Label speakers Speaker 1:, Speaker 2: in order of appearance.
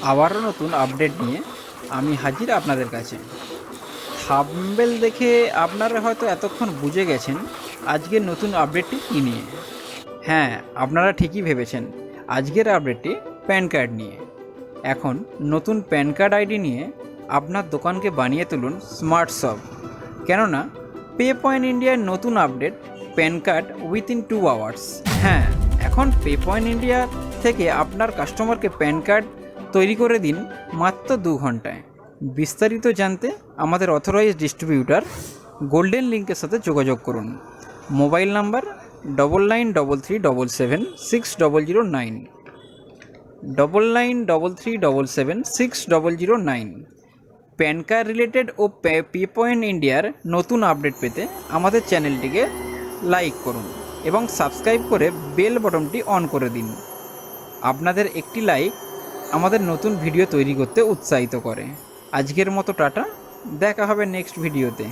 Speaker 1: আবারও নতুন আপডেট নিয়ে আমি হাজির আপনাদের কাছে। থাম্বনেল দেখে আপনারা হয়তো এতক্ষণ বুঝে গেছেন আজকের নতুন আপডেটটি কী নিয়ে। হ্যাঁ, আপনারা ঠিকই ভেবেছেন, আজকের আপডেটটি প্যান কার্ড নিয়ে। এখন নতুন প্যান কার্ড আইডি নিয়ে আপনার দোকানকে বানিয়ে তুলুন স্মার্ট শপ। কেননা পে পয়েন্ট ইন্ডিয়ার নতুন update pan card within 2 hours. হ্যাঁ, এখন পে পয়েন্ট ইন্ডিয়া থেকে আপনার কাস্টমারকে প্যান কার্ড তৈরি করে দিন মাত্র 2 ঘন্টায়। বিস্তারিত জানতে আমাদের অথরাইজড ডিস্ট্রিবিউটর গোল্ডেন লিঙ্কের সাথে যোগাযোগ করুন। Mobile number 9933776009, 9933776009। PAN card related ও পে পয়েন্ট ইন্ডিয়ার নতুন আপডেট পেতে আমাদের চ্যানেলটিকে লাইক করুন এবং সাবস্ক্রাইব করে বেল বটনটি অন করে দিন। আপনাদের একটি লাইক আমাদের নতুন ভিডিও তৈরি করতে উৎসাহিত করে। আজকের মতো টাটা, দেখা হবে নেক্সট ভিডিওতে।